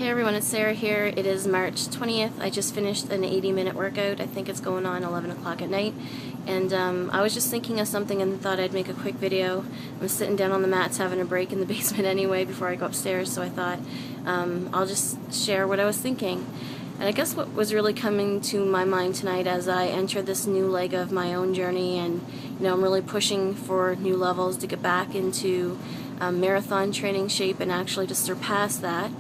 Hey everyone, it's Sarah here. It is March 20th. I just finished an 80-minute workout. I think it's going on 11 o'clock at night. And I was just thinking of something and thought I'd make a quick video. I'm sitting down on the mats having a break in the basement anyway before I go upstairs, so I thought I'll just share what I was thinking. And I guess what was really coming to my mind tonight as I enter this new leg of my own journey, and I'm really pushing for new levels to get back into marathon training shape and actually to surpass that,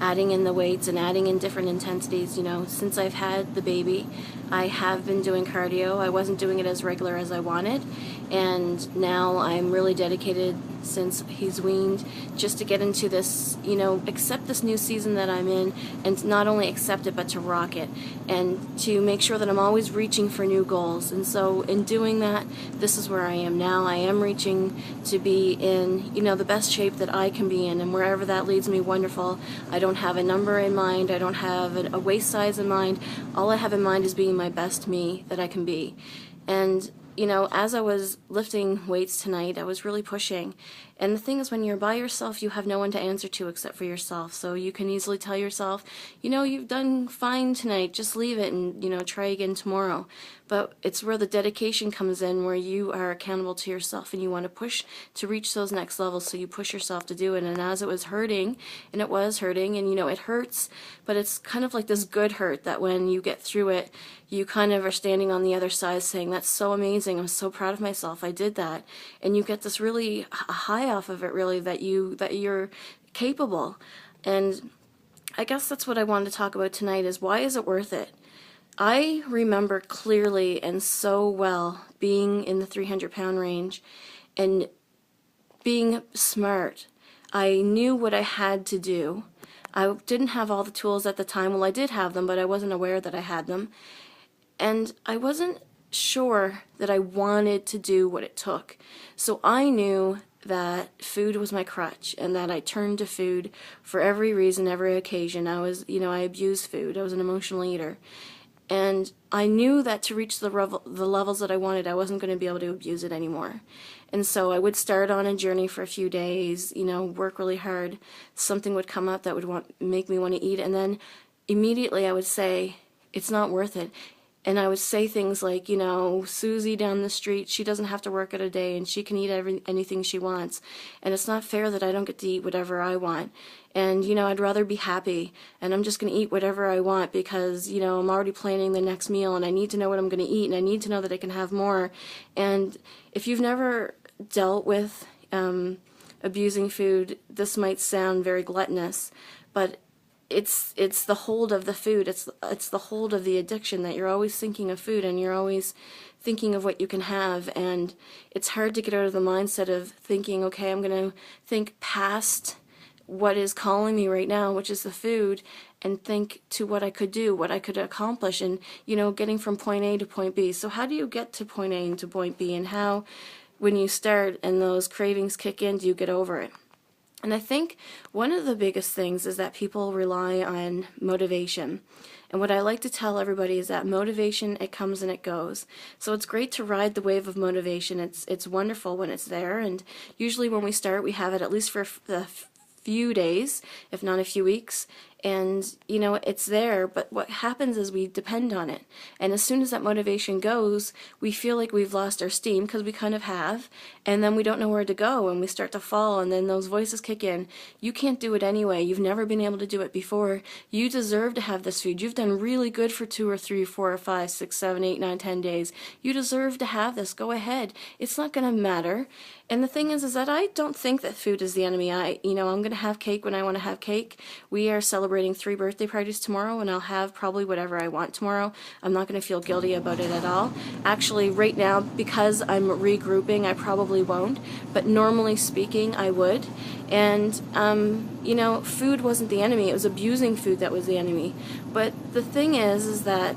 adding in the weights and adding in different intensities. Since I've had the baby, I have been doing cardio. I wasn't doing it as regular as I wanted, and now I'm really dedicated, since he's weaned, just to get into this, accept this new season that I'm in, and not only accept it but to rock it, and to make sure that I'm always reaching for new goals. And so in doing that, this is where I am now. I am reaching to be in the best shape that I can be in, and wherever that leads me, wonderful. I don't have a number in mind. I don't have a waist size in mind. All I have in mind is being my best me that I can be. And as I was lifting weights tonight, I was really pushing. And the thing is, when you're by yourself, you have no one to answer to except for yourself. So you can easily tell yourself, you've done fine tonight, just leave it and, try again tomorrow. But it's where the dedication comes in, where you are accountable to yourself and you want to push to reach those next levels, so you push yourself to do it. And as it was hurting, and it was hurting, and it hurts, but it's kind of like this good hurt that when you get through it, you kind of are standing on the other side saying, that's so amazing, I'm so proud of myself, I did that. And you get this really high off of it, really, that you're capable. And I guess that's what I wanted to talk about tonight, is why is it worth it? I remember clearly and so well being in the 300-pound range and being smart. I knew what I had to do. I didn't have all the tools at the time. Well, I did have them, but I wasn't aware that I had them. And I wasn't sure that I wanted to do what it took. So I knew that food was my crutch, and that I turned to food for every reason, every occasion. I abused food. I was an emotional eater. And I knew that to reach the levels that I wanted, I wasn't going to be able to abuse it anymore. And so I would start on a journey for a few days, work really hard. Something would come up that would make me want to eat, and then immediately I would say, it's not worth it. And I would say things like, Susie down the street, she doesn't have to work at a day and she can eat anything she wants. And it's not fair that I don't get to eat whatever I want. And, I'd rather be happy, and I'm just going to eat whatever I want because, I'm already planning the next meal, and I need to know what I'm going to eat, and I need to know that I can have more. And if you've never dealt with abusing food, this might sound very gluttonous, but it's the hold of the food. It's the hold of the addiction, that you're always thinking of food and you're always thinking of what you can have. And it's hard to get out of the mindset of thinking, okay, I'm going to think past what is calling me right now, which is the food, and think to what I could do, what I could accomplish, and getting from point A to point B. So how do you get to point A and to point B, and how, when you start and those cravings kick in, do you get over it? And I think one of the biggest things is that people rely on motivation. And what I like to tell everybody is that motivation, it comes and it goes. So it's great to ride the wave of motivation. It's wonderful when it's there, and usually when we start, we have it at least for a few days, if not a few weeks, and it's there. But what happens is we depend on it, and as soon as that motivation goes, we feel like we've lost our steam, because we kind of have, and then we don't know where to go, and we start to fall, and then those voices kick in. You can't do it anyway. You've never been able to do it before. You deserve to have this food. You've done really good for 2 or 3, 4 or 5, 6, 7, 8, 9, 10 days. You deserve to have this. Go ahead. It's not going to matter. And the thing is that I don't think that food is the enemy. I'm going to have cake when I want to have cake. We are celebrating 3 birthday parties tomorrow, and I'll have probably whatever I want tomorrow. I'm not going to feel guilty about it at all. Actually, right now, because I'm regrouping, I probably won't. But normally speaking, I would. And, food wasn't the enemy. It was abusing food that was the enemy. But the thing is that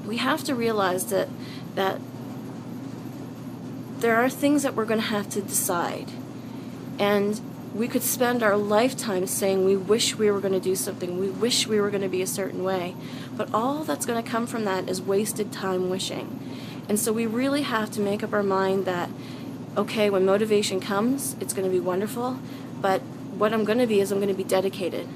we have to realize that there are things that we're going to have to decide. And we could spend our lifetime saying we wish we were going to do something, we wish we were going to be a certain way, but all that's going to come from that is wasted time wishing. And so we really have to make up our mind that, okay, when motivation comes, it's going to be wonderful, but what I'm going to be is I'm going to be dedicated.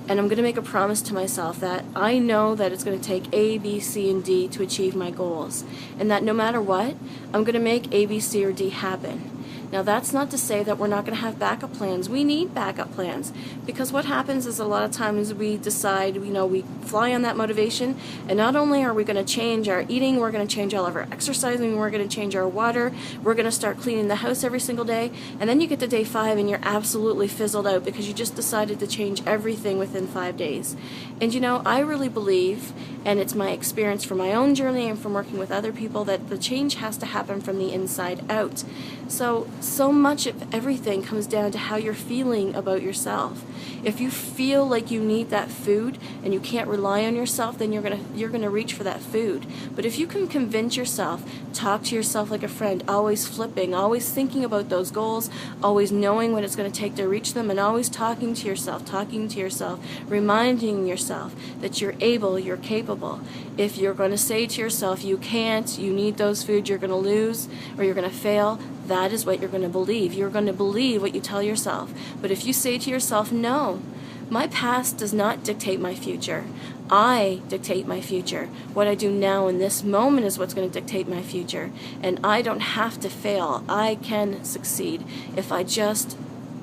And I'm going to make a promise to myself that I know that it's going to take A, B, C, and D to achieve my goals. And that no matter what, I'm going to make A, B, C, or D happen. Now that's not to say that we're not going to have backup plans. We need backup plans, because what happens is a lot of times we decide, we fly on that motivation, and not only are we going to change our eating, we're going to change all of our exercising, we're going to change our water, we're going to start cleaning the house every single day, and then you get to day 5 and you're absolutely fizzled out because you just decided to change everything within 5 days. And I really believe, and it's my experience from my own journey and from working with other people, that the change has to happen from the inside out. So much of everything comes down to how you're feeling about yourself. If you feel like you need that food and you can't rely on yourself, then you're gonna reach for that food. But if you can convince yourself, talk to yourself like a friend, always flipping, always thinking about those goals, always knowing what it's going to take to reach them, and always talking to yourself, reminding yourself that you're able, you're capable. If you're going to say to yourself, you can't, you need those foods, you're going to lose, or you're going to fail, that is what you're going to believe. You're going to believe what you tell yourself. But if you say to yourself, no, my past does not dictate my future. I dictate my future. What I do now in this moment is what's going to dictate my future. And I don't have to fail. I can succeed if I just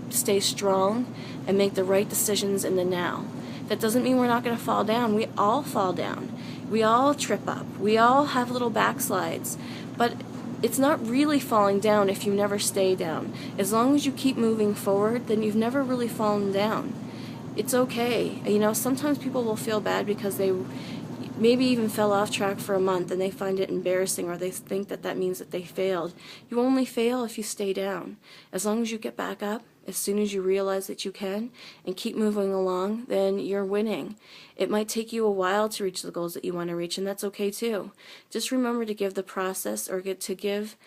stay strong and make the right decisions in the now. That doesn't mean we're not going to fall down. We all fall down. We all trip up. We all have little backslides. But it's not really falling down if you never stay down. As long as you keep moving forward, then you've never really fallen down. It's okay. Sometimes people will feel bad because they maybe even fell off track for a month and they find it embarrassing, or they think that that means that they failed. You only fail if you stay down. As long as you get back up, as soon as you realize that you can, and keep moving along, then you're winning. It might take you a while to reach the goals that you want to reach, and that's okay too. Just remember to give the process, or to give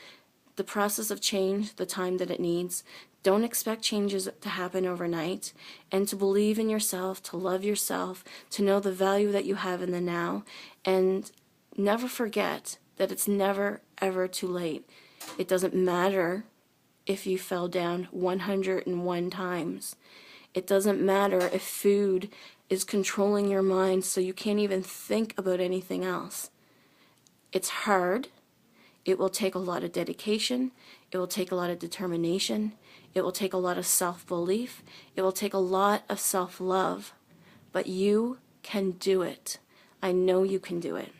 the process of change the time that it needs. Don't expect changes to happen overnight, and to believe in yourself, to love yourself, to know the value that you have in the now, and never forget that it's never ever too late. It doesn't matter if you fell down 101 times. It doesn't matter if food is controlling your mind so you can't even think about anything else. It's hard. It will take a lot of dedication. It will take a lot of determination. It will take a lot of self-belief. It will take a lot of self-love. But you can do it. I know you can do it.